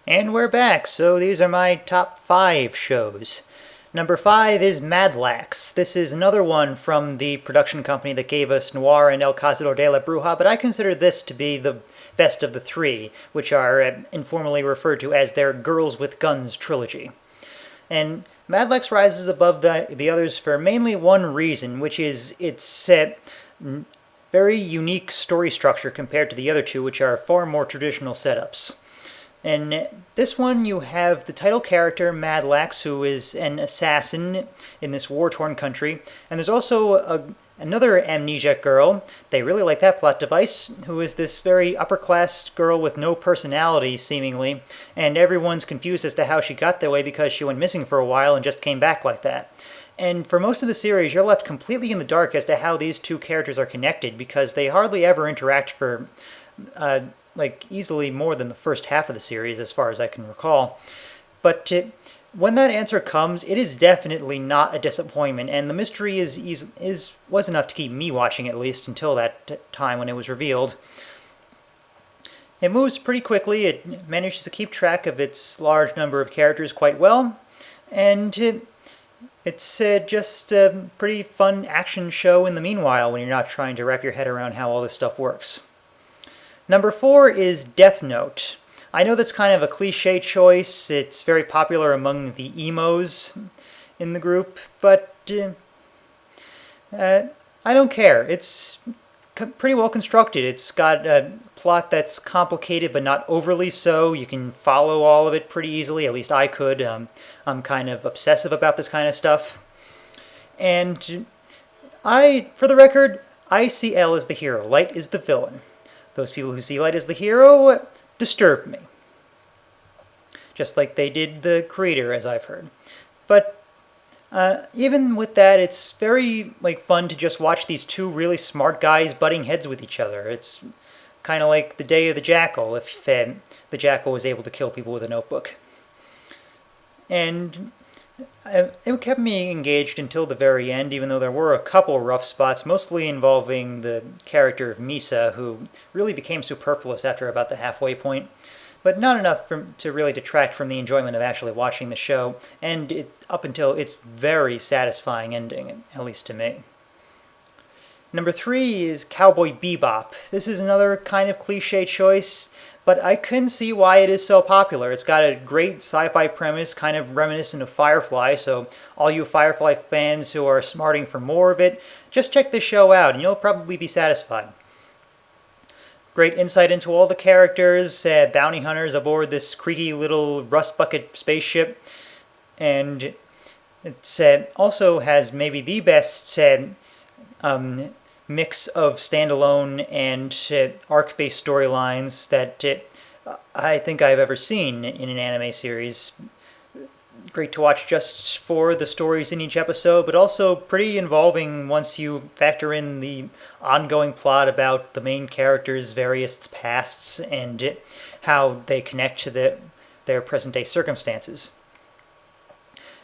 And we're back, so these are my top 5 shows. Number 5 is Madlax. This is another one from the production company that gave us Noir and El Cazador de la Bruja, but I consider this to be the best of the three, which are informally referred to as their Girls with Guns trilogy. And Madlax rises above the others for mainly one reason, which is its very unique story structure compared to the other two, which are far more traditional setups. In this one, you have the title character, Madlax, who is an assassin in this war-torn country. And there's also another amnesiac girl, they really like that plot device, who is this very upper-class girl with no personality, seemingly. And everyone's confused as to how she got that way because she went missing for a while and just came back like that. And for most of the series, you're left completely in the dark as to how these two characters are connected because they hardly ever interact for easily more than the first half of the series, as far as I can recall. But when that answer comes, it is definitely not a disappointment, and the mystery was enough to keep me watching, at least until that time when it was revealed. It moves pretty quickly. It manages to keep track of its large number of characters quite well, and it's just a pretty fun action show in the meanwhile when you're not trying to wrap your head around how all this stuff works. Number 4 is Death Note. I know that's kind of a cliche choice. It's very popular among the emos in the group, but I don't care. It's pretty well constructed. It's got a plot that's complicated but not overly so. You can follow all of it pretty easily. At least I could. I'm kind of obsessive about this kind of stuff. And for the record, I see L as the hero. Light is the villain. Those people who see Light as the hero disturb me. Just like they did the creator, as I've heard. But even with that, it's very fun to just watch these two really smart guys butting heads with each other. It's kind of like the Day of the Jackal, if the Jackal was able to kill people with a notebook. And it kept me engaged until the very end, even though there were a couple rough spots, mostly involving the character of Misa, who really became superfluous after about the halfway point, but not enough to really detract from the enjoyment of actually watching the show, and up until its very satisfying ending, at least to me. Number 3 is Cowboy Bebop. This is another kind of cliche choice, but I can see why it is so popular. It's got a great sci-fi premise, kind of reminiscent of Firefly, so all you Firefly fans who are smarting for more of it, just check this show out and you'll probably be satisfied. Great insight into all the characters, bounty hunters aboard this creaky little rust bucket spaceship, and it also has maybe the best mix of standalone and arc-based storylines that I think I've ever seen in an anime series. Great to watch just for the stories in each episode, but also pretty involving once you factor in the ongoing plot about the main characters' various pasts and how they connect to their present-day circumstances.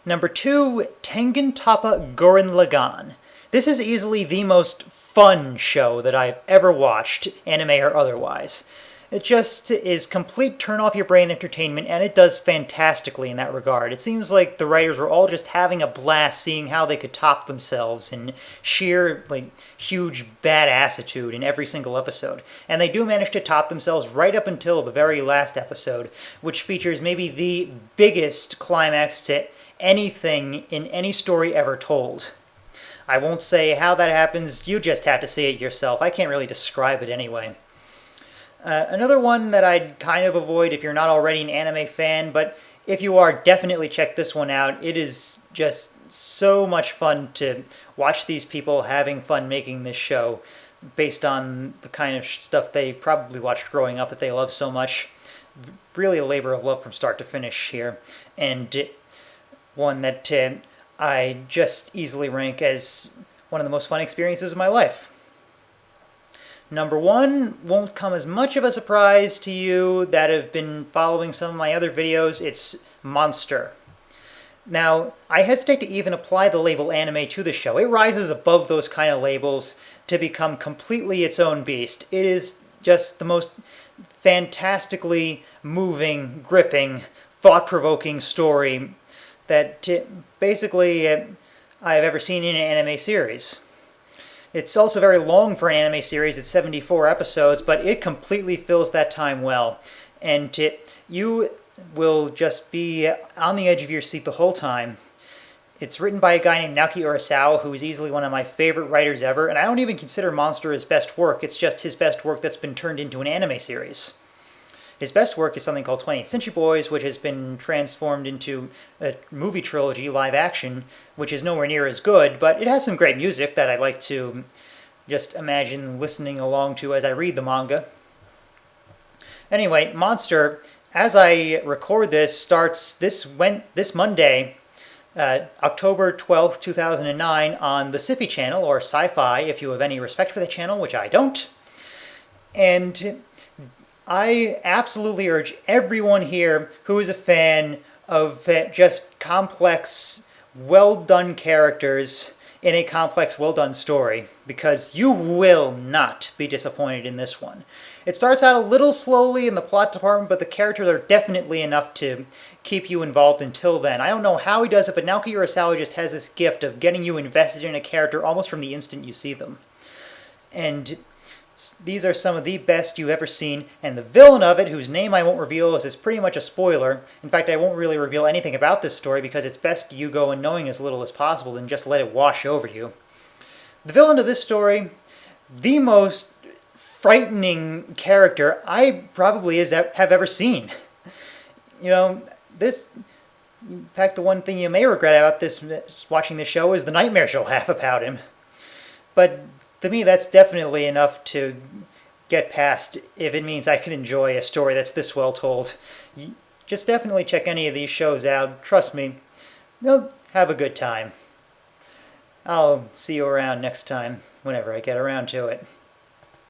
Number 2, Tengen Toppa Gurren Lagann. This is easily the most fun show that I've ever watched, anime or otherwise. It just is complete turn-off-your-brain entertainment, and it does fantastically in that regard. It seems like the writers were all just having a blast seeing how they could top themselves in sheer, huge badassitude in every single episode. And they do manage to top themselves right up until the very last episode, which features maybe the biggest climax to anything in any story ever told. I won't say how that happens, you just have to see it yourself. I can't really describe it anyway. Another one that I'd kind of avoid if you're not already an anime fan, but if you are, definitely check this one out. It is just so much fun to watch these people having fun making this show based on the kind of stuff they probably watched growing up that they love so much. Really a labor of love from start to finish here, and one that I just easily rank as one of the most fun experiences of my life. Number 1 won't come as much of a surprise to you that have been following some of my other videos. It's Monster. Now, I hesitate to even apply the label anime to the show. It rises above those kind of labels to become completely its own beast. It is just the most fantastically moving, gripping, thought-provoking story that basically I've ever seen in an anime series. It's also very long for an anime series. It's 74 episodes, but it completely fills that time well. And you will just be on the edge of your seat the whole time. It's written by a guy named Naoki Urasawa, who is easily one of my favorite writers ever, and I don't even consider Monster his best work. It's just his best work that's been turned into an anime series. His best work is something called 20th Century Boys, which has been transformed into a movie trilogy, live action, which is nowhere near as good, but it has some great music that I like to just imagine listening along to as I read the manga. Anyway, Monster, as I record this, starts this Monday, October 12th, 2009, on the Sci-Fi channel, or Sci-Fi, if you have any respect for the channel, which I don't. And I absolutely urge everyone here who is a fan of just complex, well-done characters in a complex, well-done story, because you will not be disappointed in this one. It starts out a little slowly in the plot department, but the characters are definitely enough to keep you involved until then. I don't know how he does it, but Naoki Urasawa just has this gift of getting you invested in a character almost from the instant you see them. And these are some of the best you've ever seen, and the villain of it, whose name I won't reveal, is pretty much a spoiler. In fact, I won't really reveal anything about this story because it's best you go in knowing as little as possible and just let it wash over you. The villain of this story, the most frightening character I probably have ever seen. You know, in fact, the one thing you may regret about watching this show is the nightmares you'll have about him. But to me, that's definitely enough to get past if it means I can enjoy a story that's this well told. Just definitely check any of these shows out. Trust me, you'll have a good time. I'll see you around next time, whenever I get around to it.